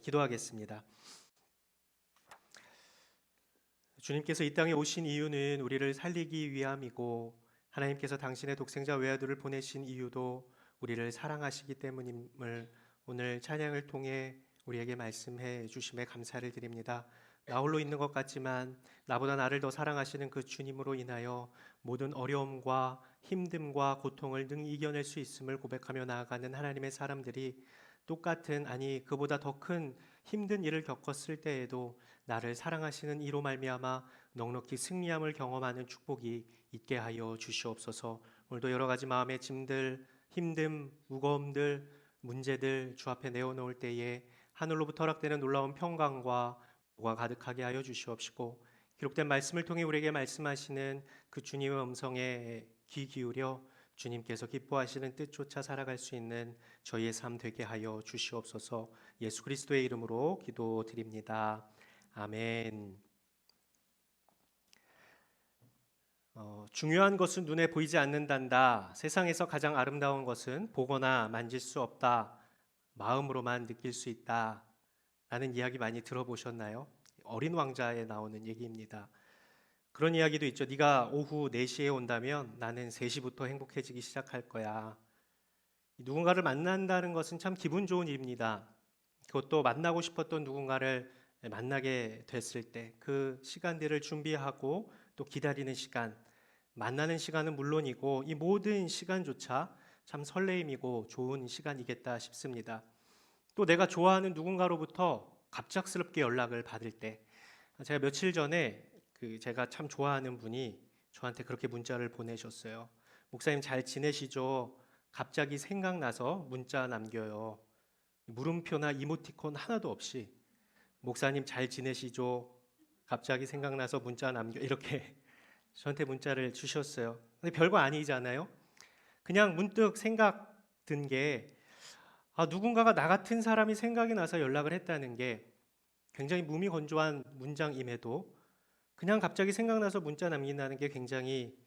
기도하겠습니다. 주님께서 이 땅에 오신 이유는 우리를 살리기 위함이고, 하나님께서 당신의 독생자 외아들을 보내신 이유도 우리를 사랑하시기 때문임을 오늘 찬양을 통해 우리에게 말씀해 주심에 감사를 드립니다. 나 홀로 있는 것 같지만 나보다 나를 더 사랑하시는 그 주님으로 인하여 모든 어려움과 힘듦과 고통을 능히 이겨낼 수 있음을 고백하며 나아가는 하나님의 사람들이 똑같은, 아니 그보다 더 큰 힘든 일을 겪었을 때에도 나를 사랑하시는 이로 말미암아 넉넉히 승리함을 경험하는 축복이 있게 하여 주시옵소서. 오늘도 여러 가지 마음의 짐들, 힘듦, 무거움들, 문제들 주 앞에 내어놓을 때에 하늘로부터 허락되는 놀라운 평강과 복과 가득하게 하여 주시옵시고, 기록된 말씀을 통해 우리에게 말씀하시는 그 주님의 음성에 귀 기울여 주님께서 기뻐하시는 뜻조차 살아갈 수 있는 저희의 삶 되게 하여 주시옵소서. 예수 그리스도의 이름으로 기도드립니다. 아멘. 중요한 것은 눈에 보이지 않는단다. 세상에서 가장 아름다운 것은 보거나 만질 수 없다. 마음으로만 느낄 수 있다. 라는 이야기 많이 들어보셨나요? 어린 왕자에 나오는 얘기입니다. 그런 이야기도 있죠. 네가 오후 4시에 온다면 나는 3시부터 행복해지기 시작할 거야. 누군가를 만난다는 것은 참 기분 좋은 일입니다. 그것도 만나고 싶었던 누군가를 만나게 됐을 때 그 시간들을 준비하고 또 기다리는 시간, 만나는 시간은 물론이고 이 모든 시간조차 참 설레임이고 좋은 시간이겠다 싶습니다. 또 내가 좋아하는 누군가로부터 갑작스럽게 연락을 받을 때, 제가 며칠 전에 제가 참 좋아하는 분이 저한테 그렇게 문자를 보내셨어요. 목사님 잘 지내시죠? 갑자기 생각나서 문자 남겨요. 물음표나 이모티콘 하나도 없이 목사님 잘 지내시죠? 갑자기 생각나서 문자 남겨, 이렇게 저한테 문자를 주셨어요. 근데 별거 아니잖아요. 그냥 문득 생각 든 게, 누군가가 나 같은 사람이 생각이 나서 연락을 했다는 게 굉장히 무미건조한 문장임에도 그냥 갑자기 생각나서 문자 남긴다는 게 굉장히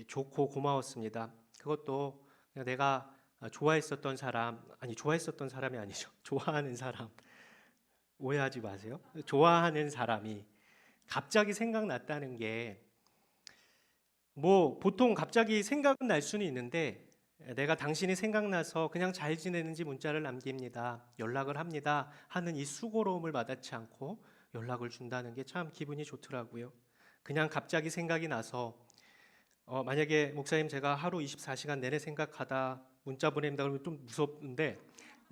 좋고 고마웠습니다. 그것도 그냥 내가 좋아했었던 사람, 아니 좋아했었던 사람이 아니죠. 좋아하는 사람, 오해하지 마세요. 좋아하는 사람이 갑자기 생각났다는 게, 뭐 보통 갑자기 생각은 날 수는 있는데 내가 당신이 생각나서 그냥 잘 지내는지 문자를 남깁니다, 연락을 합니다 하는 이 수고로움을 와닿지 않고 연락을 준다는 게 참 기분이 좋더라고요. 그냥 갑자기 생각이 나서 만약에 목사님 제가 하루 24시간 내내 생각하다 문자 보낸다 그러면 좀 무섭는데,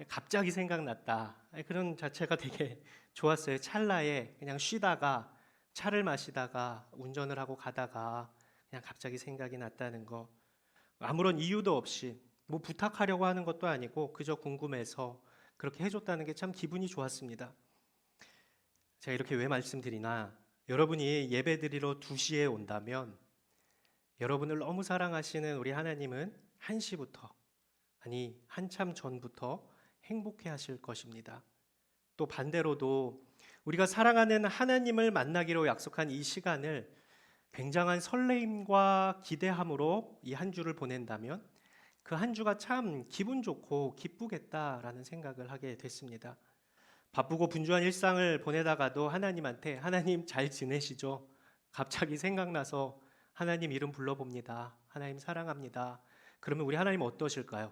갑자기 생각났다, 그런 자체가 되게 좋았어요. 찰나에 그냥 쉬다가 차를 마시다가 운전을 하고 가다가 그냥 갑자기 생각이 났다는 거, 아무런 이유도 없이 뭐 부탁하려고 하는 것도 아니고 그저 궁금해서 그렇게 해줬다는 게 참 기분이 좋았습니다. 제가 이렇게 왜 말씀드리나, 여러분이 예배 드리러 2시에 온다면 여러분을 너무 사랑하시는 우리 하나님은 1시부터, 아니 한참 전부터 행복해 하실 것입니다. 또 반대로도 우리가 사랑하는 하나님을 만나기로 약속한 이 시간을 굉장한 설레임과 기대함으로 이 한 주를 보낸다면 그 한 주가 참 기분 좋고 기쁘겠다라는 생각을 하게 됐습니다. 바쁘고 분주한 일상을 보내다가도 하나님한테 하나님 잘 지내시죠? 갑자기 생각나서 하나님 이름 불러봅니다. 하나님 사랑합니다. 그러면 우리 하나님 어떠실까요?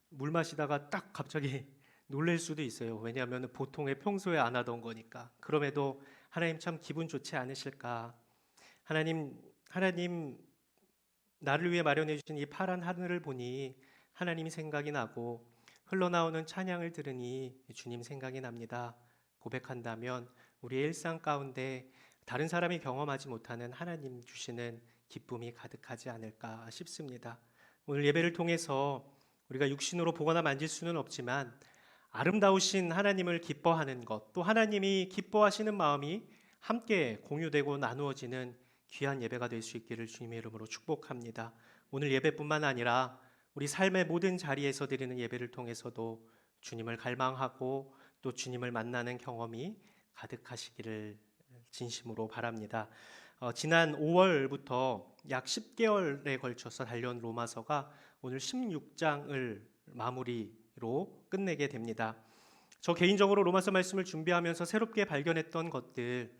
물 마시다가 딱 갑자기 놀랄 수도 있어요. 왜냐하면 보통의 평소에 안 하던 거니까. 그럼에도 하나님 참 기분 좋지 않으실까? 하나님 나를 위해 마련해 주신 이 파란 하늘을 보니 하나님이 생각이 나고, 흘러나오는 찬양을 들으니 주님 생각이 납니다 고백한다면 우리의 일상 가운데 다른 사람이 경험하지 못하는 하나님 주시는 기쁨이 가득하지 않을까 싶습니다. 오늘 예배를 통해서 우리가 육신으로 보거나 만질 수는 없지만 아름다우신 하나님을 기뻐하는 것, 또 하나님이 기뻐하시는 마음이 함께 공유되고 나누어지는 귀한 예배가 될 수 있기를 주님의 이름으로 축복합니다. 오늘 예배뿐만 아니라 우리 삶의 모든 자리에서 드리는 예배를 통해서도 주님을 갈망하고 또 주님을 만나는 경험이 가득하시기를 진심으로 바랍니다. 지난 5월부터 약 10개월에 걸쳐서 달려온 로마서가 오늘 16장을 마무리로 끝내게 됩니다. 저 개인적으로 로마서 말씀을 준비하면서 새롭게 발견했던 것들,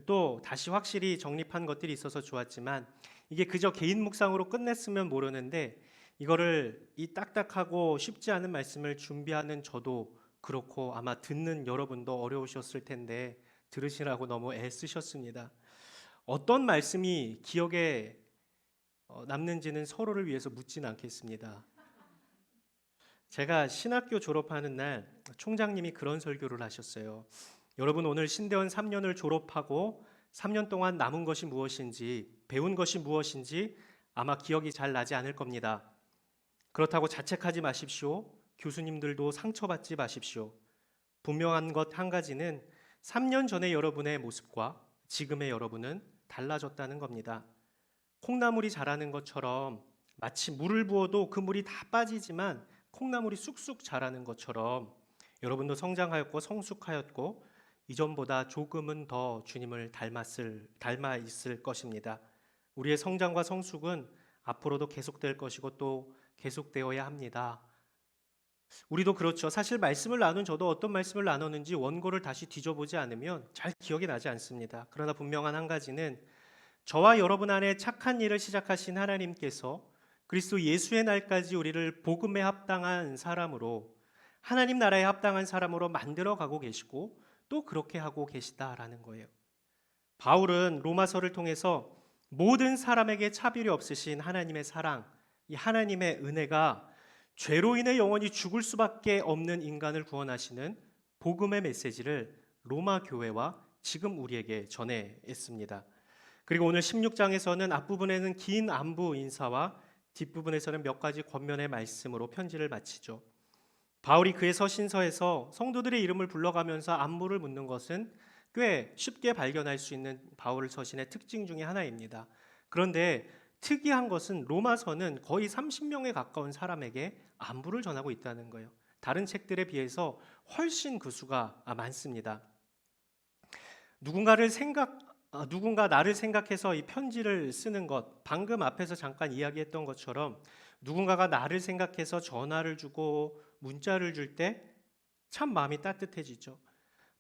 또 다시 확실히 정립한 것들이 있어서 좋았지만 이게 그저 개인 묵상으로 끝냈으면 모르는데 이거를 이 딱딱하고 쉽지 않은 말씀을 준비하는 저도 그렇고 아마 듣는 여러분도 어려우셨을 텐데 들으시라고 너무 애쓰셨습니다. 어떤 말씀이 기억에 남는지는 서로를 위해서 묻지는 않겠습니다. 제가 신학교 졸업하는 날 총장님이 그런 설교를 하셨어요. 여러분 오늘 신대원 3년을 졸업하고 3년 동안 남은 것이 무엇인지 배운 것이 무엇인지 아마 기억이 잘 나지 않을 겁니다. 그렇다고 자책하지 마십시오. 교수님들도 상처받지 마십시오. 분명한 것 한 가지는 3년 전의 여러분의 모습과 지금의 여러분은 달라졌다는 겁니다. 콩나물이 자라는 것처럼 마치 물을 부어도 그 물이 다 빠지지만 콩나물이 쑥쑥 자라는 것처럼 여러분도 성장하였고 성숙하였고 이전보다 조금은 더 주님을 닮아 있을 것입니다. 우리의 성장과 성숙은 앞으로도 계속될 것이고 또 계속되어야 합니다. 우리도 그렇죠. 사실 말씀을 나눈 저도 어떤 말씀을 나눴는지 원고를 다시 뒤져보지 않으면 잘 기억이 나지 않습니다. 그러나 분명한 한 가지는 저와 여러분 안에 착한 일을 시작하신 하나님께서 그리스도 예수의 날까지 우리를 복음에 합당한 사람으로 하나님 나라에 합당한 사람으로 만들어 가고 계시고 또 그렇게 하고 계시다라는 거예요. 바울은 로마서를 통해서 모든 사람에게 차별이 없으신 하나님의 사랑, 이 하나님의 은혜가 죄로 인해 영원히 죽을 수밖에 없는 인간을 구원하시는 복음의 메시지를 로마 교회와 지금 우리에게 전해했습니다. 그리고 오늘 16장에서는 앞부분에는 긴 안부 인사와 뒷부분에서는 몇 가지 권면의 말씀으로 편지를 마치죠. 바울이 그의 서신서에서 성도들의 이름을 불러가면서 안부를 묻는 것은 꽤 쉽게 발견할 수 있는 바울 서신의 특징 중에 하나입니다. 그런데 특이한 것은 로마서는 거의 30명에 가까운 사람에게 안부를 전하고 있다는 거예요. 다른 책들에 비해서 훨씬 그 수가 많습니다. 누군가 나를 생각해서 이 편지를 쓰는 것, 방금 앞에서 잠깐 이야기했던 것처럼 누군가가 나를 생각해서 전화를 주고 문자를 줄 때 참 마음이 따뜻해지죠.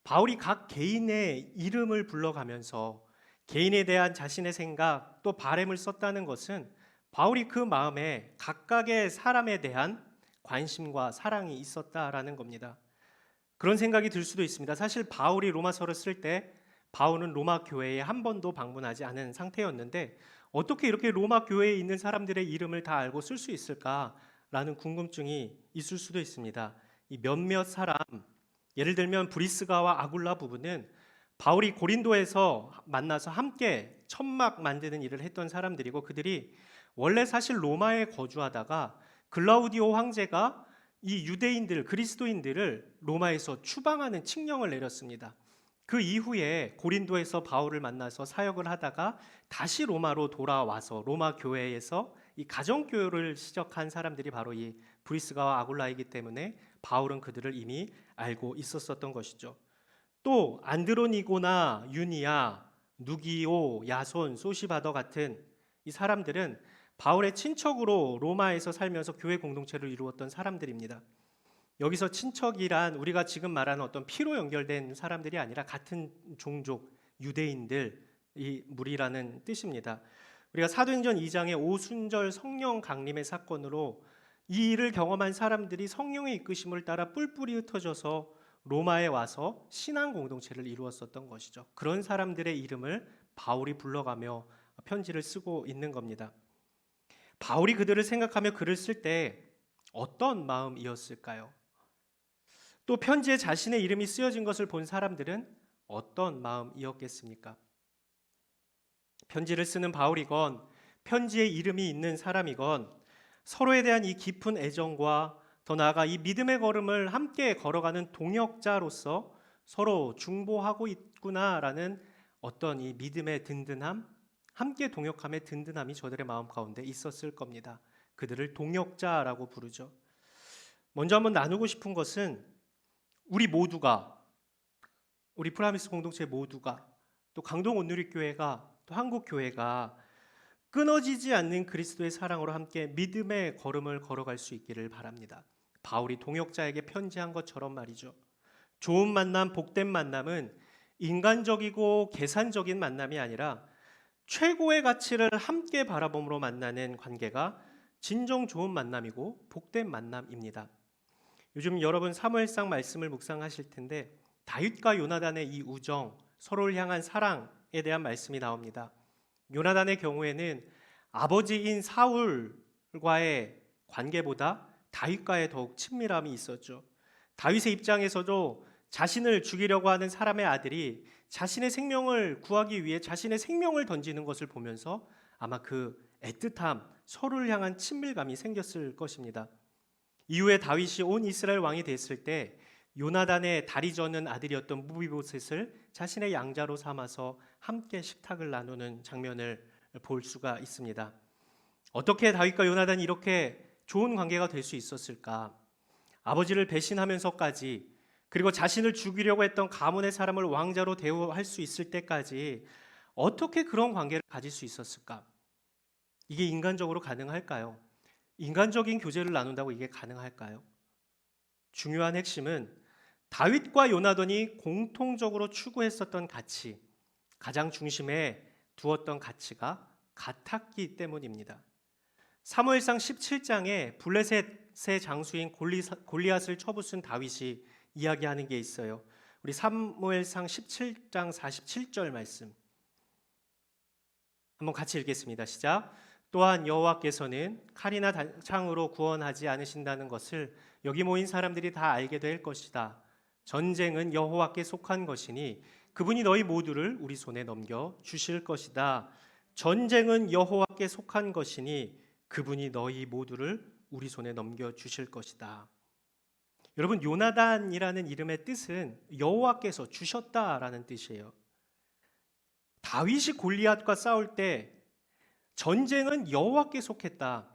바울이 각 개인의 이름을 불러가면서 개인에 대한 자신의 생각 또 바램을 썼다는 것은 바울이 그 마음에 각각의 사람에 대한 관심과 사랑이 있었다라는 겁니다. 그런 생각이 들 수도 있습니다. 사실 바울이 로마서를 쓸 때 바울은 로마 교회에 한 번도 방문하지 않은 상태였는데 어떻게 이렇게 로마 교회에 있는 사람들의 이름을 다 알고 쓸 수 있을까라는 궁금증이 있을 수도 있습니다. 이 몇몇 사람, 예를 들면 브리스가와 아굴라 부부는 바울이 고린도에서 만나서 함께 천막 만드는 일을 했던 사람들이고 그들이 원래 사실 로마에 거주하다가 글라우디오 황제가 이 유대인들, 그리스도인들을 로마에서 추방하는 칙령을 내렸습니다. 그 이후에 고린도에서 바울을 만나서 사역을 하다가 다시 로마로 돌아와서 로마 교회에서 이 가정교회를 시작한 사람들이 바로 이 브리스가와 아굴라이기 때문에 바울은 그들을 이미 알고 있었던 것이죠. 또 안드로니고나 유니아, 누기오, 야손, 소시바더 같은 이 사람들은 바울의 친척으로 로마에서 살면서 교회 공동체를 이루었던 사람들입니다. 여기서 친척이란 우리가 지금 말하는 어떤 피로 연결된 사람들이 아니라 같은 종족 유대인들이 무리라는 뜻입니다. 우리가 사도행전 2장의 오순절 성령 강림의 사건으로 이 일을 경험한 사람들이 성령의 이끄심을 따라 뿔뿔이 흩어져서 로마에 와서 신앙 공동체를 이루었었던 것이죠. 그런 사람들의 이름을 바울이 불러가며 편지를 쓰고 있는 겁니다. 바울이 그들을 생각하며 글을 쓸 때 어떤 마음이었을까요? 또 편지에 자신의 이름이 쓰여진 것을 본 사람들은 어떤 마음이었겠습니까? 편지를 쓰는 바울이건 편지에 이름이 있는 사람이건 서로에 대한 이 깊은 애정과 더 나아가 이 믿음의 걸음을 함께 걸어가는 동역자로서 서로 중보하고 있구나라는 어떤 이 믿음의 든든함, 함께 동역함의 든든함이 저들의 마음 가운데 있었을 겁니다. 그들을 동역자라고 부르죠. 먼저 한번 나누고 싶은 것은 우리 모두가, 우리 프라미스 공동체 모두가, 또 강동 온누리교회가, 또 한국교회가 끊어지지 않는 그리스도의 사랑으로 함께 믿음의 걸음을 걸어갈 수 있기를 바랍니다. 바울이 동역자에게 편지한 것처럼 말이죠. 좋은 만남, 복된 만남은 인간적이고 계산적인 만남이 아니라 최고의 가치를 함께 바라봄으로 만나는 관계가 진정 좋은 만남이고 복된 만남입니다. 요즘 여러분 사무엘상 말씀을 묵상하실 텐데 다윗과 요나단의 이 우정, 서로를 향한 사랑에 대한 말씀이 나옵니다. 요나단의 경우에는 아버지인 사울과의 관계보다 다윗과의 더욱 친밀함이 있었죠. 다윗의 입장에서도 자신을 죽이려고 하는 사람의 아들이 자신의 생명을 구하기 위해 자신의 생명을 던지는 것을 보면서 아마 그 애틋함, 서로를 향한 친밀감이 생겼을 것입니다. 이후에 다윗이 온 이스라엘 왕이 됐을 때 요나단의 다리 저는 아들이었던 무비보셋을 자신의 양자로 삼아서 함께 식탁을 나누는 장면을 볼 수가 있습니다. 어떻게 다윗과 요나단이 이렇게 좋은 관계가 될 수 있었을까? 아버지를 배신하면서까지, 그리고 자신을 죽이려고 했던 가문의 사람을 왕자로 대우할 수 있을 때까지 어떻게 그런 관계를 가질 수 있었을까? 이게 인간적으로 가능할까요? 인간적인 교제를 나눈다고 이게 가능할까요? 중요한 핵심은 다윗과 요나단이 공통적으로 추구했었던 가치, 가장 중심에 두었던 가치가 같았기 때문입니다. 사무엘상 17장에 블레셋의 장수인 골리앗을 쳐부순 다윗이 이야기하는 게 있어요. 우리 사무엘상 17장 47절 말씀 한번 같이 읽겠습니다. 시작. 또한 여호와께서는 칼이나 창으로 구원하지 않으신다는 것을 여기 모인 사람들이 다 알게 될 것이다. 전쟁은 여호와께 속한 것이니 그분이 너희 모두를 우리 손에 넘겨 주실 것이다. 전쟁은 여호와께 속한 것이니 그분이 너희 모두를 우리 손에 넘겨 주실 것이다. 여러분, 요나단이라는 이름의 뜻은 여호와께서 주셨다라는 뜻이에요. 다윗이 골리앗과 싸울 때 전쟁은 여호와께 속했다.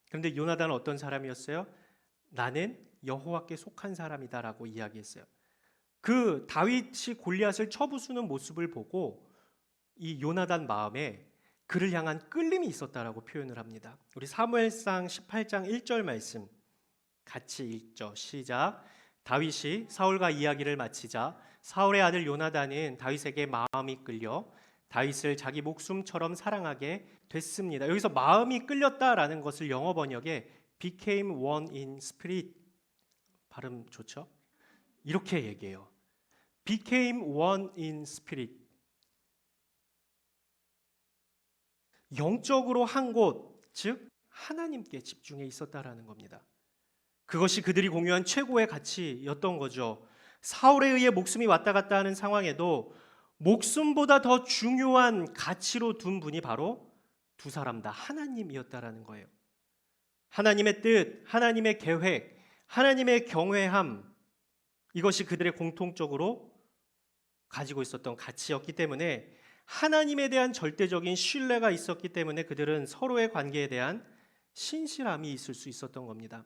그런데 요나단은 어떤 사람이었어요? 나는 여호와께 속한 사람이다라고 이야기했어요. 그 다윗이 골리앗을 쳐부수는 모습을 보고 이 요나단 마음에 그를 향한 끌림이 있었다라고 표현을 합니다. 우리 사무엘상 18장 1절 말씀 같이 읽죠. 시작. 다윗이 사울과 이야기를 마치자 사울의 아들 요나단은 다윗에게 마음이 끌려 다윗을 자기 목숨처럼 사랑하게 됐습니다. 여기서 마음이 끌렸다라는 것을 영어 번역에 became one in spirit, 발음 좋죠? 이렇게 얘기해요. became one in spirit. 영적으로 한 곳, 즉 하나님께 집중해 있었다라는 겁니다. 그것이 그들이 공유한 최고의 가치였던 거죠. 사울에 의해 목숨이 왔다 갔다 하는 상황에도 목숨보다 더 중요한 가치로 둔 분이 바로 두 사람 다 하나님이었다라는 거예요. 하나님의 뜻, 하나님의 계획, 하나님의 경외함, 이것이 그들의 공통적으로 가지고 있었던 가치였기 때문에 하나님에 대한 절대적인 신뢰가 있었기 때문에 그들은 서로의 관계에 대한 신실함이 있을 수 있었던 겁니다.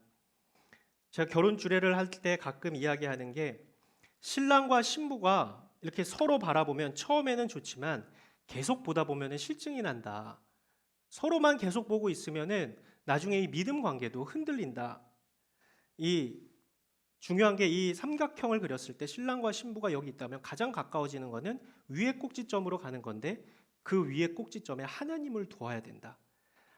제가 결혼 주례를 할 때 가끔 이야기하는 게 신랑과 신부가 이렇게 서로 바라보면 처음에는 좋지만 계속 보다 보면 실증이 난다. 서로만 계속 보고 있으면 나중에 이 믿음 관계도 흔들린다. 이 중요한 게 이 삼각형을 그렸을 때 신랑과 신부가 여기 있다면 가장 가까워지는 것은 위의 꼭지점으로 가는 건데 그 위의 꼭지점에 하나님을 두어야 된다.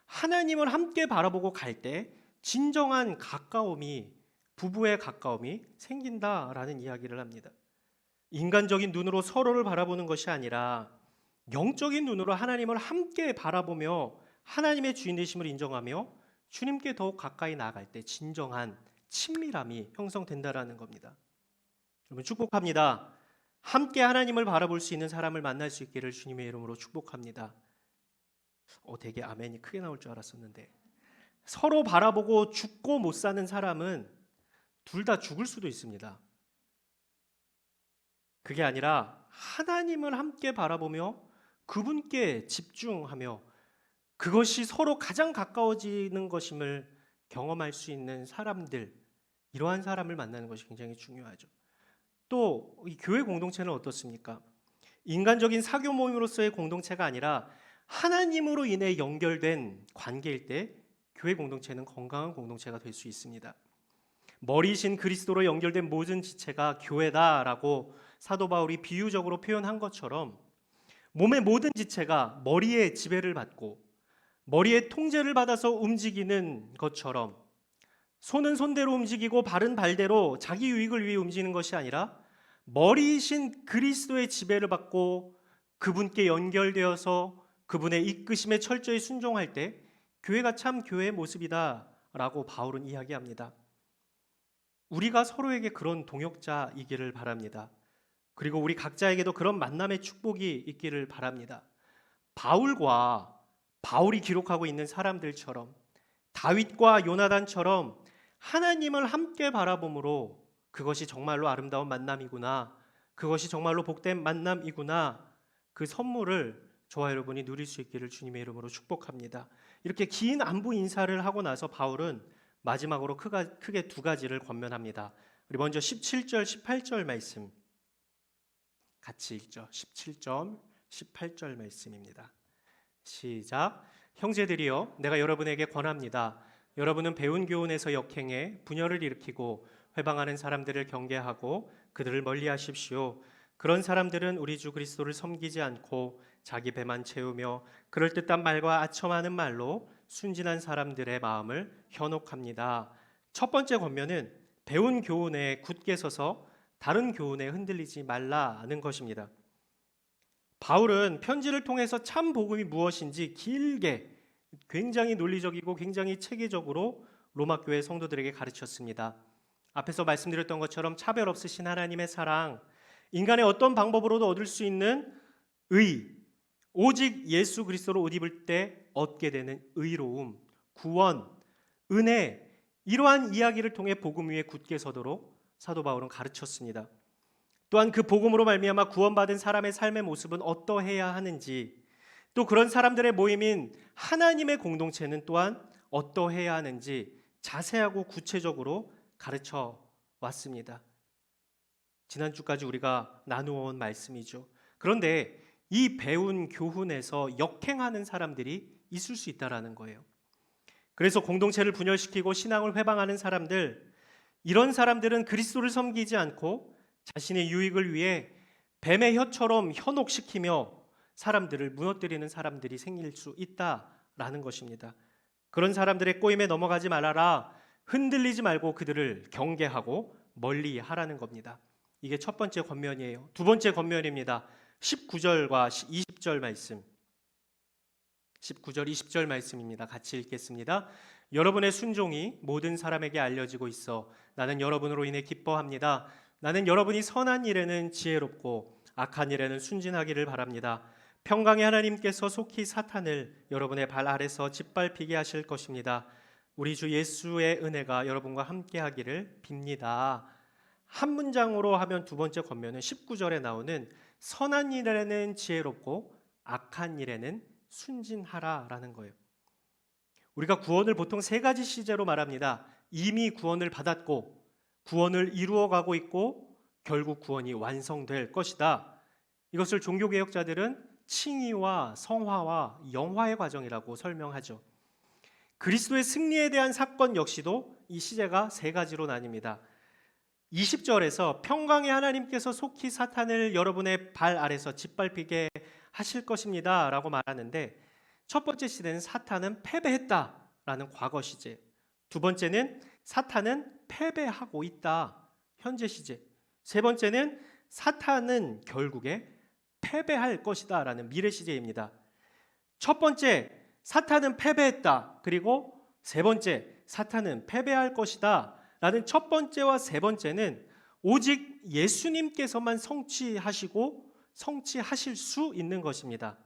하나님을 함께 바라보고 갈 때 진정한 가까움이, 부부의 가까움이 생긴다라는 이야기를 합니다. 인간적인 눈으로 서로를 바라보는 것이 아니라 영적인 눈으로 하나님을 함께 바라보며 하나님의 주인 되심을 인정하며 주님께 더욱 가까이 나아갈 때 진정한 친밀함이 형성된다라는 겁니다. 여러분 축복합니다. 함께 하나님을 바라볼 수 있는 사람을 만날 수 있기를 주님의 이름으로 축복합니다. 되게 아멘이 크게 나올 줄 알았었는데 서로 바라보고 죽고 못 사는 사람은 둘 다 죽을 수도 있습니다. 그게 아니라 하나님을 함께 바라보며 그분께 집중하며 그것이 서로 가장 가까워지는 것임을 경험할 수 있는 사람들, 이러한 사람을 만나는 것이 굉장히 중요하죠. 또 이 교회 공동체는 어떻습니까? 인간적인 사교 모임으로서의 공동체가 아니라 하나님으로 인해 연결된 관계일 때 교회 공동체는 건강한 공동체가 될 수 있습니다. 머리이신 그리스도로 연결된 모든 지체가 교회다라고 사도 바울이 비유적으로 표현한 것처럼 몸의 모든 지체가 머리의 지배를 받고 머리의 통제를 받아서 움직이는 것처럼 손은 손대로 움직이고 발은 발대로 자기 유익을 위해 움직이는 것이 아니라 머리이신 그리스도의 지배를 받고 그분께 연결되어서 그분의 이끄심에 철저히 순종할 때 교회가 참 교회의 모습이다라고 바울은 이야기합니다. 우리가 서로에게 그런 동역자이기를 바랍니다. 그리고 우리 각자에게도 그런 만남의 축복이 있기를 바랍니다. 바울이 기록하고 있는 사람들처럼 다윗과 요나단처럼 하나님을 함께 바라봄으로 그것이 정말로 아름다운 만남이구나, 그것이 정말로 복된 만남이구나, 그 선물을 저와 여러분이 누릴 수 있기를 주님의 이름으로 축복합니다. 이렇게 긴 안부 인사를 하고 나서 바울은 마지막으로 크게 두 가지를 권면합니다. 우리 먼저 17절, 18절 말씀 같이 읽죠. 17절, 18절 말씀입니다. 시작. 형제들이여, 내가 여러분에게 권합니다. 여러분은 배운 교훈에서 역행해 분열을 일으키고 회방하는 사람들을 경계하고 그들을 멀리하십시오. 그런 사람들은 우리 주 그리스도를 섬기지 않고 자기 배만 채우며 그럴듯한 말과 아첨하는 말로 순진한 사람들의 마음을 현혹합니다. 첫 번째 권면은 배운 교훈에 굳게 서서 다른 교훈에 흔들리지 말라는 것입니다. 바울은 편지를 통해서 참 복음이 무엇인지 길게 굉장히 논리적이고 굉장히 체계적으로 로마 교회 성도들에게 가르쳤습니다. 앞에서 말씀드렸던 것처럼 차별 없으신 하나님의 사랑, 인간의 어떤 방법으로도 얻을 수 있는 의, 오직 예수 그리스도로 옷 입을 때 얻게 되는 의로움, 구원, 은혜, 이러한 이야기를 통해 복음 위에 굳게 서도록 사도 바울은 가르쳤습니다. 또한 그 복음으로 말미암아 구원받은 사람의 삶의 모습은 어떠해야 하는지, 또 그런 사람들의 모임인 하나님의 공동체는 또한 어떠해야 하는지 자세하고 구체적으로 가르쳐 왔습니다. 지난주까지 우리가 나누어 온 말씀이죠. 그런데 이 배운 교훈에서 역행하는 사람들이 있을 수 있다라는 거예요. 그래서 공동체를 분열시키고 신앙을 회방하는 사람들, 이런 사람들은 그리스도를 섬기지 않고 자신의 유익을 위해 뱀의 혀처럼 현혹시키며 사람들을 무너뜨리는 사람들이 생길 수 있다라는 것입니다. 그런 사람들의 꼬임에 넘어가지 말아라, 흔들리지 말고 그들을 경계하고 멀리하라는 겁니다. 이게 첫 번째 권면이에요. 두 번째 권면입니다. 19절과 20절 말씀, 19절, 20절 말씀입니다. 같이 읽겠습니다. 여러분의 순종이 모든 사람에게 알려지고 있어 나는 여러분으로 인해 기뻐합니다. 나는 여러분이 선한 일에는 지혜롭고 악한 일에는 순진하기를 바랍니다. 평강의 하나님께서 속히 사탄을 여러분의 발 아래서 짓밟히게 하실 것입니다. 우리 주 예수의 은혜가 여러분과 함께 하기를 빕니다. 한 문장으로 하면 두 번째 권면은 19절에 나오는 선한 일에는 지혜롭고 악한 일에는 순진하라라는 거예요. 우리가 구원을 보통 세 가지 시제로 말합니다. 이미 구원을 받았고 구원을 이루어가고 있고 결국 구원이 완성될 것이다. 이것을 종교개혁자들은 칭의와 성화와 영화의 과정이라고 설명하죠. 그리스도의 승리에 대한 사건 역시도 이 시제가 세 가지로 나뉩니다. 20절에서 평강의 하나님께서 속히 사탄을 여러분의 발 아래서 짓밟히게 하실 것입니다 라고 말하는데, 첫 번째 시대는 사탄은 패배했다라는 과거 시제, 두 번째는 사탄은 패배하고 있다 현재 시제, 세 번째는 사탄은 결국에 패배할 것이다 라는 미래 시제입니다. 첫 번째, 사탄은 패배했다, 그리고 세 번째, 사탄은 패배할 것이다 라는 첫 번째와 세 번째는 오직 예수님께서만 성취하시고 성취하실 수 있는 것입니다.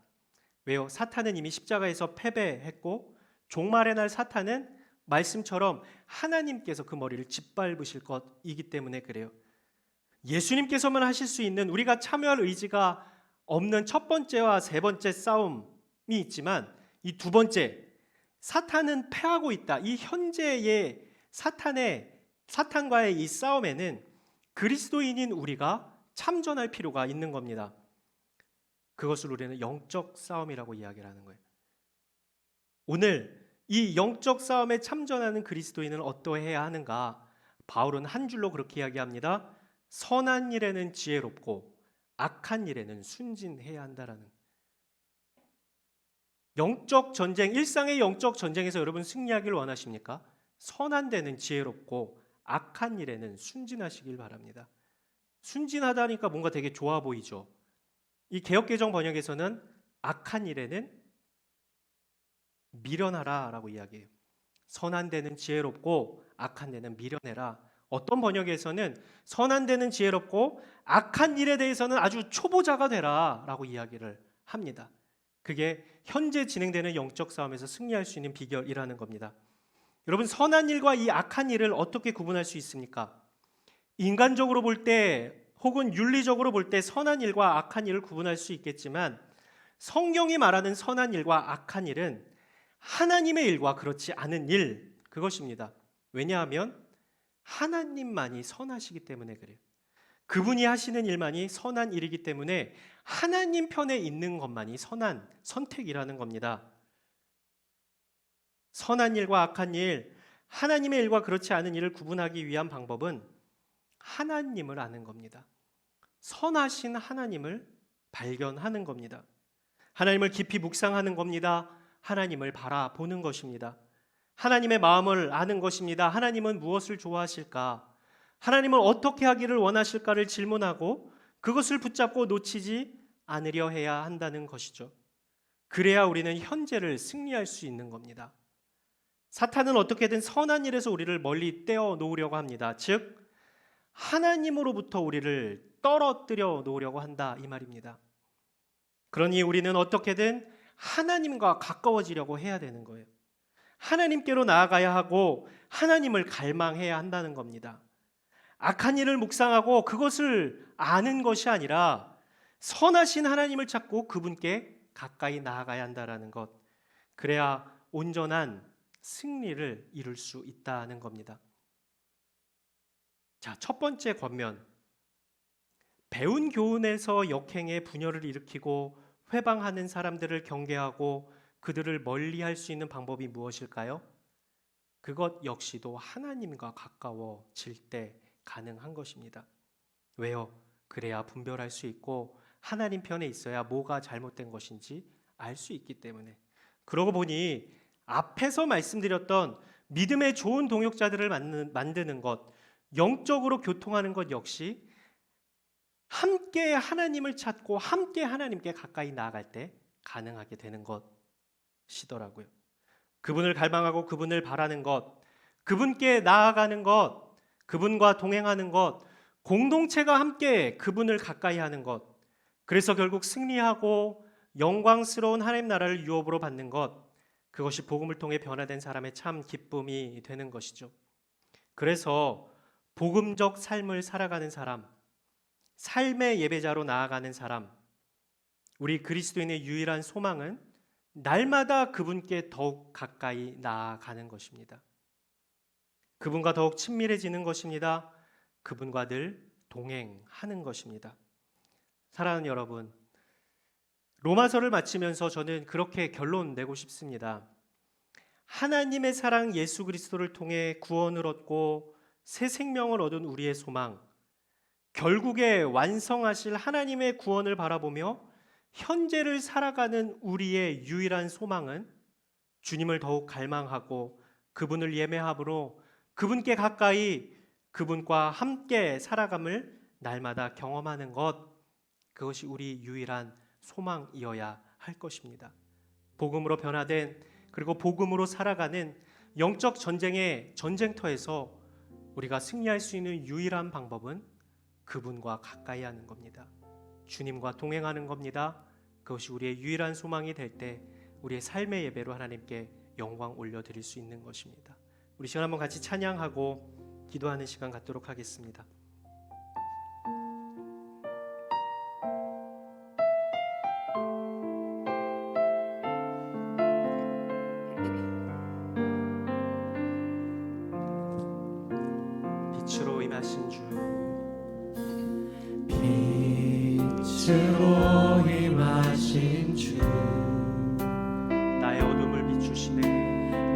왜요? 사탄은 이미 십자가에서 패배했고 종말의 날 사탄은 말씀처럼 하나님께서 그 머리를 짓밟으실 것이기 때문에 그래요. 예수님께서만 하실 수 있는, 우리가 참여할 의지가 없는 첫 번째와 세 번째 싸움이 있지만, 이 두 번째, 사탄은 패하고 있다, 이 현재의 사탄과의 이 싸움에는 그리스도인인 우리가 참전할 필요가 있는 겁니다. 그것을 우리는 영적 싸움이라고 이야기를 하는 거예요. 오늘 이 영적 싸움에 참전하는 그리스도인은 어떠해야 하는가? 바울은 한 줄로 그렇게 이야기합니다. 선한 일에는 지혜롭고 악한 일에는 순진해야 한다라는. 영적 전쟁, 일상의 영적 전쟁에서 여러분 승리하길 원하십니까? 선한 데는 지혜롭고 악한 일에는 순진하시길 바랍니다. 순진하다니까 뭔가 되게 좋아 보이죠. 이 개역개정 번역에서는 악한 일에는 미련하라 라고 이야기해요. 선한 데는 지혜롭고 악한 데는 미련해라. 어떤 번역에서는 선한 데는 지혜롭고 악한 일에 대해서는 아주 초보자가 되라 라고 이야기를 합니다. 그게 현재 진행되는 영적 싸움에서 승리할 수 있는 비결이라는 겁니다. 여러분, 선한 일과 이 악한 일을 어떻게 구분할 수 있습니까? 인간적으로 볼 때 혹은 윤리적으로 볼 때 선한 일과 악한 일을 구분할 수 있겠지만 성경이 말하는 선한 일과 악한 일은 하나님의 일과 그렇지 않은 일, 그것입니다. 왜냐하면 하나님만이 선하시기 때문에 그래요. 그분이 하시는 일만이 선한 일이기 때문에 하나님 편에 있는 것만이 선한 선택이라는 겁니다. 선한 일과 악한 일, 하나님의 일과 그렇지 않은 일을 구분하기 위한 방법은 하나님을 아는 겁니다. 선하신 하나님을 발견하는 겁니다. 하나님을 깊이 묵상하는 겁니다. 하나님을 바라보는 것입니다. 하나님의 마음을 아는 것입니다. 하나님은 무엇을 좋아하실까? 하나님은 어떻게 하기를 원하실까를 질문하고 그것을 붙잡고 놓치지 않으려 해야 한다는 것이죠. 그래야 우리는 현재를 승리할 수 있는 겁니다. 사탄은 어떻게든 선한 일에서 우리를 멀리 떼어 놓으려고 합니다. 즉 하나님으로부터 우리를 떨어뜨려 놓으려고 한다, 이 말입니다. 그러니 우리는 어떻게든 하나님과 가까워지려고 해야 되는 거예요. 하나님께로 나아가야 하고 하나님을 갈망해야 한다는 겁니다. 악한 일을 묵상하고 그것을 아는 것이 아니라 선하신 하나님을 찾고 그분께 가까이 나아가야 한다는 것. 그래야 온전한 승리를 이룰 수 있다는 겁니다. 자, 첫 번째 권면. 배운 교훈에서 역행의 분열을 일으키고 회방하는 사람들을 경계하고 그들을 멀리할 수 있는 방법이 무엇일까요? 그것 역시도 하나님과 가까워질 때 가능한 것입니다. 왜요? 그래야 분별할 수 있고 하나님 편에 있어야 뭐가 잘못된 것인지 알 수 있기 때문에. 그러고 보니 앞에서 말씀드렸던 믿음의 좋은 동역자들을 만드는 것, 영적으로 교통하는 것 역시 함께 하나님을 찾고 함께 하나님께 가까이 나아갈 때 가능하게 되는 것이더라고요. 그분을 갈망하고 그분을 바라는 것, 그분께 나아가는 것, 그분과 동행하는 것, 공동체가 함께 그분을 가까이 하는 것, 그래서 결국 승리하고 영광스러운 하나님 나라를 유업으로 받는 것, 그것이 복음을 통해 변화된 사람의 참 기쁨이 되는 것이죠. 그래서 복음적 삶을 살아가는 사람, 삶의 예배자로 나아가는 사람, 우리 그리스도인의 유일한 소망은 날마다 그분께 더욱 가까이 나아가는 것입니다. 그분과 더욱 친밀해지는 것입니다. 그분과 늘 동행하는 것입니다. 사랑하는 여러분, 로마서를 마치면서 저는 그렇게 결론 내고 싶습니다. 하나님의 사랑 예수 그리스도를 통해 구원을 얻고 새 생명을 얻은 우리의 소망, 결국에 완성하실 하나님의 구원을 바라보며 현재를 살아가는 우리의 유일한 소망은 주님을 더욱 갈망하고 그분을 예매함으로 그분께 가까이 그분과 함께 살아감을 날마다 경험하는 것, 그것이 우리 유일한 소망이어야 할 것입니다. 복음으로 변화된, 그리고 복음으로 살아가는 영적 전쟁의 전쟁터에서 우리가 승리할 수 있는 유일한 방법은 그분과 가까이 하는 겁니다. 주님과 동행하는 겁니다. 그것이 우리의 유일한 소망이 될 때 우리의 삶의 예배로 하나님께 영광 올려드릴 수 있는 것입니다. 우리 시간 한번 같이 찬양하고 기도하는 시간 갖도록 하겠습니다. 빛으로 임하신 주, 빛으로 임하신 주, 나의 어둠을 비추시네.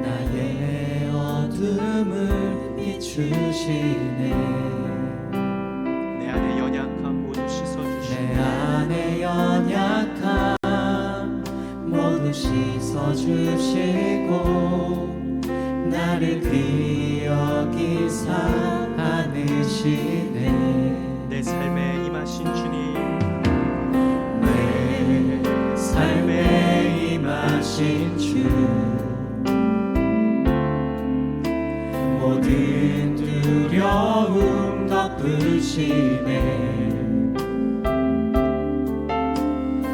나의 어둠을 비추시네. 비추시네. 내 안에 연약함 모두 내 씻어주시네. 안에 연약함 모두 씻어주시고 나를 기억이사 안으시네. 내 삶에 임하신 주님, 내 삶에 임하신 주 모든 두려움 덮으시네.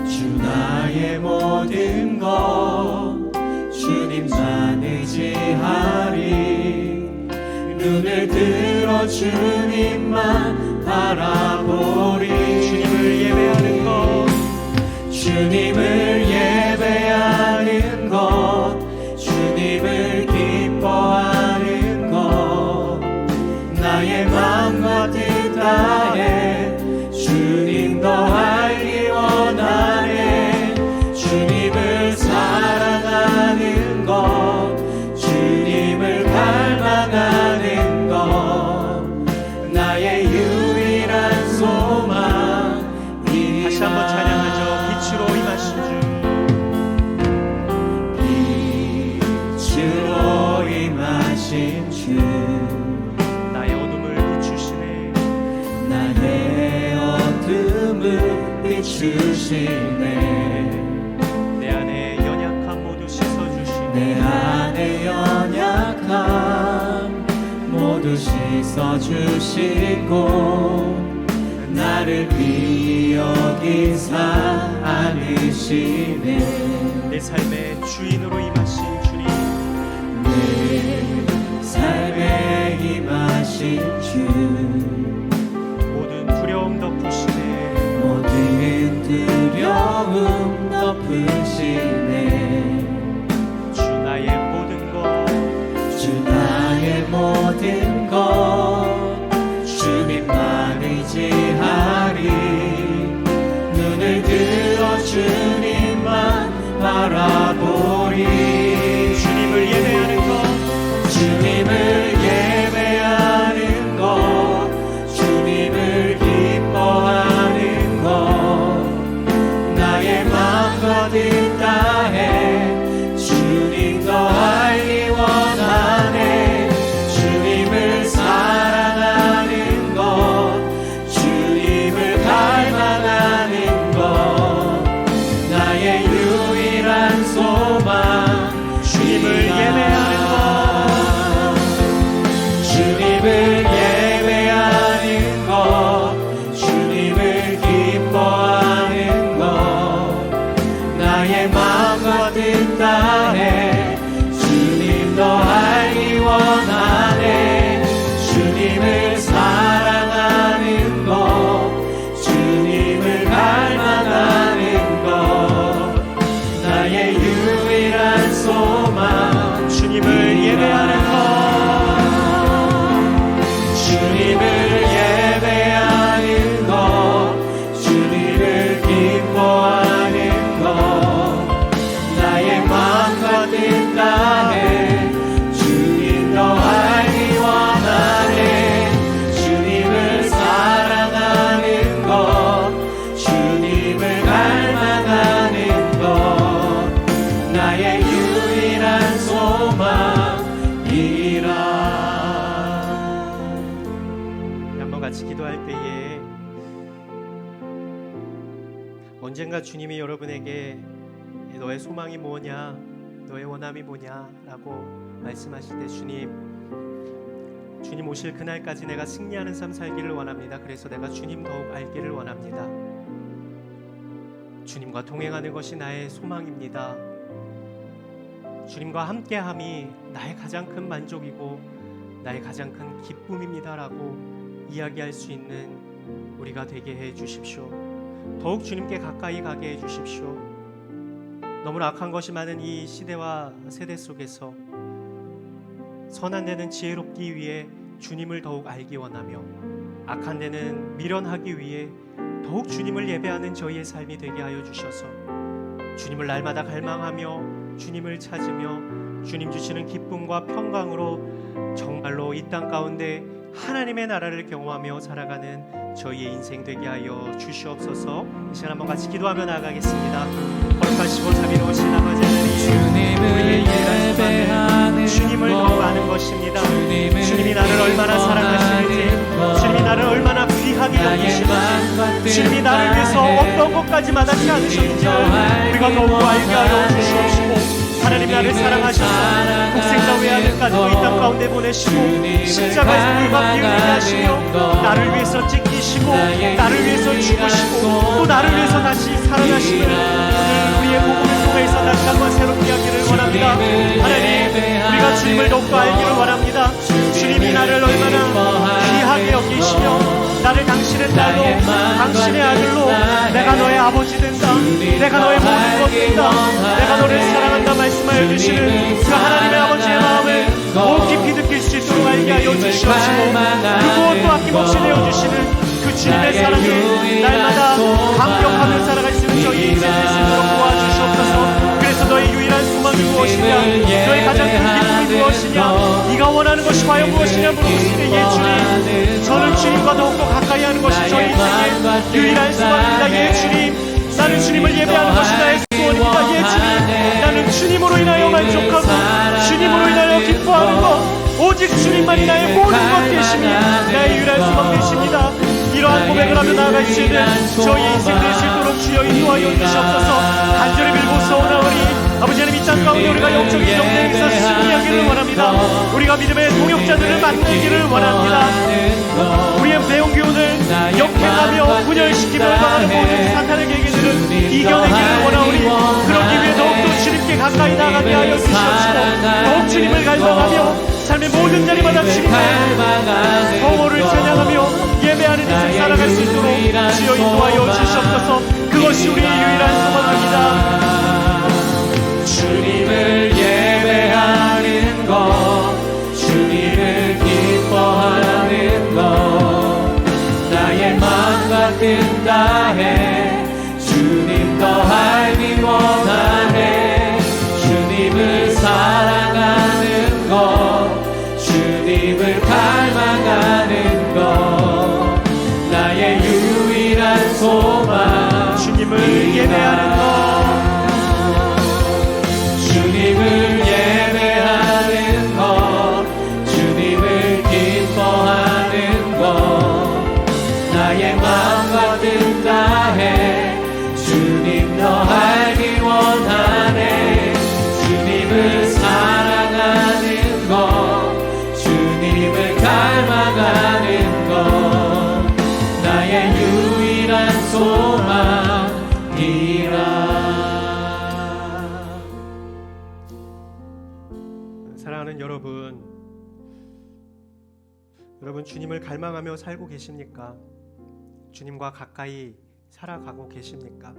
주 나의 모든 것 주님만 의지하리. 눈을 들어 주님만 바라보리. 주님을 예배하는 것, 주님을 예배하는 것, 주님을 기뻐하는 것, 나의 마음과 뜻 다해 주님 더 알기 원하네. 주님을 사랑하는 것, 주님을 갈망하는 것, 나의 유일한 소망. 다시 한번 찬양하죠. 빛으로 임하신 주, 빛으로 임하신 주, 나의 어둠을 비추시네. 나의 어둠을 비추시네. 내 안에 연약함 모두 씻어주시네. 내 안에 연약함 모두 씻어주시고 나를 기억이사 안으시네. 내 삶의 주인으로 임하신 주님, 내 삶에 임하신 주 모든 두려움 덮으시네. 모든 두려움 덮으시네. 주 나의 모든 것, 주 나의 모든 것 주님만 의지하리. 눈을 들어 주님만 바라보리. 주님을 예배하는 것, 주님을 예배하는 것, 주님을 기뻐하는 것, 나의 마음과 뜻 다해 주님 더 알기 원하네. 주님을 사랑하는 것, 주님을 갈망하는 것, 나의 유일한 소망. 주님을 예배하는 것, 주님을 예배하는 것, 주님을 기뻐하는 것, 나의 마음과 뜻 다해 주님 더 알기 원하네. 주님을 사랑하는 것, 주님을 갈망하는 것, 나의 유일한 소망. 주님을 예배하는 것, 주님을 예배하는 것, 주님을 기뻐하는 것, 나의 마음과 뜻 다해 주님 더 알기 원하네. 주님을 사랑하는 것, 주님을 갈망하는 것, 나의 유일한 소망이라. 한번 같이 기도할 때에 언젠가 주님이 여러분에게 너의 소망이 뭐냐, 너의 원함이 뭐냐 라고 말씀하실 때 주님 오실 그날까지 내가 승리하는 삶 살기를 원합니다. 그래서 내가 주님 더욱 알기를 원합니다. 주님과 동행하는 것이 나의 소망입니다. 주님과 함께함이 나의 가장 큰 만족이고 나의 가장 큰 기쁨입니다 라고 이야기할 수 있는 우리가 되게 해 주십시오. 더욱 주님께 가까이 가게 해 주십시오. 너무나 악한 것이 많은 이 시대와 세대 속에서 선한 데는 지혜롭기 위해 주님을 더욱 알기 원하며 악한 데는 미련하기 위해 더욱 주님을 예배하는 저희의 삶이 되게 하여 주셔서 주님을 날마다 갈망하며 주님을 찾으며 주님 주시는 기쁨과 평강으로 정말로 이 땅 가운데 하나님의 나라를 경험하며 살아가는 저희의 인생 되게 하여 주시옵소서. 이 시간 한번 같이 기도하며 나아가겠습니다. 거룩하시고 자비로우신 아버지 하나님, 우리의 예배하는 주님을 너무 아는 것입니다. 주님이 나를 얼마나 사랑하시는지, 주님이 나를 얼마나 귀하게 여기시는지, 주님이 나를 위해서 어떤 것까지 마다치 않으셨는지를 우리가 더욱 알게 하여 주시옵시고, 하나님 나를 사랑하셔서 독생자 외아들까지도 이 땅 가운데 보내시고 십자가에서 물과 피 흘리게 하시며 나를 위해서 찢기시고 나를 위해서 죽으시고 또 나를 위해서 다시 살아나심을 우리의 복음을 통해서 다시 한번 새롭게 하기를 원합니다. 하나님, 우리가 주님을 더욱더 알기를 원합니다. 주님이 나를 얼마나 귀하게 여기시며 나를 당신의 딸로 당신의 아들로 내가 너의 아버지 된다, 내가 너의 모든 것 된다, 내가 너를 사랑한다 말씀하여 주시는 그 하나님의 아버지의 마음을 더 깊이 느낄 수 있도록 알게 하여 주시옵시고, 그 무엇도 아낌없이 내어주시는 그 주님의 사랑에 날마다 감격하며 살아갈 수 있는 저희 인생 될 수 있도록 도와주시옵소서. 그래서 너의 유일한 소망이 무엇이냐, 너의 가장 큰 기쁨이 무엇이냐, 네가 원하는 것이 과연 무엇이냐 물어보실 때에 주님, 저는 주님과 더욱더 가까이 하는 것이 저희 인생의 유일한 소망입니다. 예 주님, 나는 주님을 예배하는 것이 나의 소원입니다. 예 주님, 나는 주님으로 인하여 만족하고 주님으로 인하여 기뻐하는 것, 오직 주님만이 나의 모든 것 되시니 나의 유일한 소망 되십니다. 이러한 고백을 하며 나아갈 수 있는 저희 인생 될 수 있도록 주여 인도하여 주시옵소서. 간절히 빌고 소원하오니 아버지 하나님, 이 땅 가운데 우리가 영적인 경쟁에서 승리하기를 원합니다. 우리가 믿음의 동역자들을 만나기를 원합니다. 우리의 배운 교훈을 역행하며 분열시키며 나가는 모든 사탄의 계획들을 이겨내기를 원하오니 그러기 위해 더욱더 주님께 가까이 나가게 하여 주시옵시고, 더욱 주님을 갈망하며 삶의 모든 자리마다 주님의 성호를 찬양하며 예배하는 인생 살아갈 수 있도록 주여 인도하여 주시옵소서. 그것이 우리의 유일한 소망입니다. 주님을 예배하는 것, 주님을 기뻐하는 것, 나의 마음과 뜻 다해 주님 더 알기 원하네. 주님을 사랑하는 것, 주님을 닮아가는 것, 나의 유일한 소망. 주님을 예배하는 것, 주님을 예배하는 것, 주님을 기뻐하는 것, 나의 마음과 뜻 다해 주님 더 알기 원하네. 주님을 사랑하는 것, 주님을 닮아가는 것, 나의 유일한 소망이라. 사랑하는 여러분 주님을 갈망하며 살고 계십니까? 주님과 가까이 살아가고 계십니까?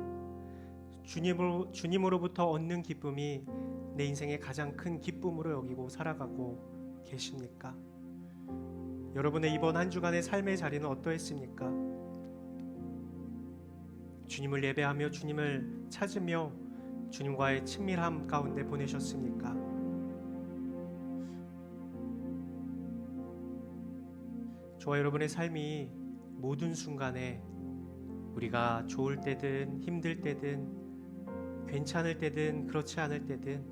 주님으로부터 얻는 기쁨이 내 인생의 가장 큰 기쁨으로 여기고 살아가고 계십니까? 여러분의 이번 한 주간의 삶의 자리는 어떠했습니까? 주님을 예배하며 주님을 찾으며 주님과의 친밀함 가운데 보내셨습니까? 저와 여러분의 삶이 모든 순간에 우리가 좋을 때든 힘들 때든 괜찮을 때든 그렇지 않을 때든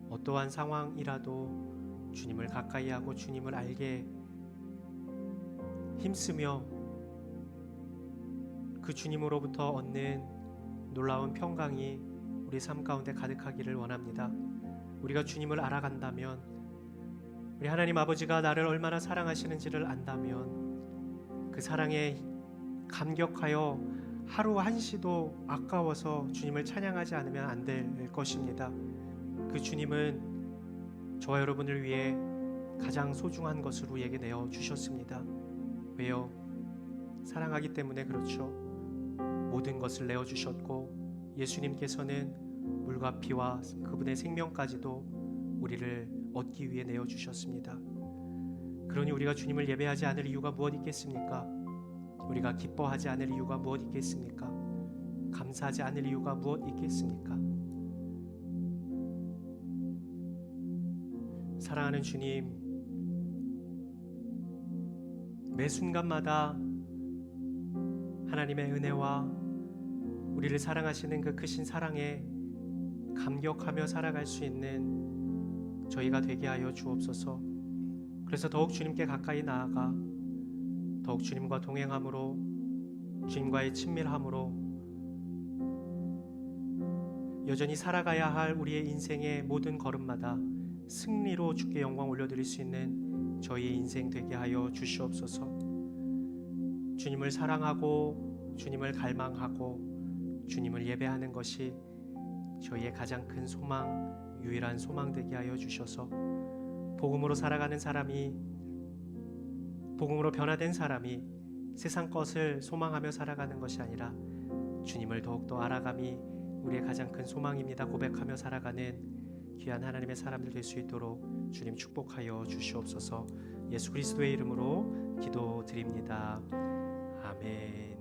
어떠한 상황이라도 주님을 가까이 하고 주님을 알게 힘쓰며 그 주님으로부터 얻는 놀라운 평강이 우리 삶 가운데 가득하기를 원합니다. 우리가 주님을 알아간다면, 우리 하나님 아버지가 나를 얼마나 사랑하시는지를 안다면 그 사랑에 감격하여 하루 한시도 아까워서 주님을 찬양하지 않으면 안 될 것입니다. 그 주님은 저와 여러분을 위해 가장 소중한 것을 우리에게 내어주셨습니다. 왜요? 사랑하기 때문에 그렇죠. 모든 것을 내어주셨고 예수님께서는 물과 피와 그분의 생명까지도 우리를 얻기 위해 내어주셨습니다. 그러니 우리가 주님을 예배하지 않을 이유가 무엇 있겠습니까? 우리가 기뻐하지 않을 이유가 무엇 있겠습니까? 감사하지 않을 이유가 무엇 있겠습니까? 사랑하는 주님, 매 순간마다 하나님의 은혜와 우리를 사랑하시는 그 크신 사랑에 감격하며 살아갈 수 있는 저희가 되게 하여 주옵소서. 그래서 더욱 주님께 가까이 나아가 더욱 주님과 동행함으로, 주님과의 친밀함으로 여전히 살아가야 할 우리의 인생의 모든 걸음마다 승리로 주께 영광 올려드릴 수 있는 저희의 인생 되게 하여 주시옵소서. 주님을 사랑하고 주님을 갈망하고 주님을 예배하는 것이 저희의 가장 큰 소망, 유일한 소망 되게 하여 주셔서 복음으로 살아가는 사람이, 복음으로 변화된 사람이 세상 것을 소망하며 살아가는 것이 아니라 주님을 더욱더 알아감이 우리의 가장 큰 소망입니다 고백하며 살아가는 귀한 하나님의 사람들 될 수 있도록 주님 축복하여 주시옵소서. 예수 그리스도의 이름으로 기도드립니다. 아멘.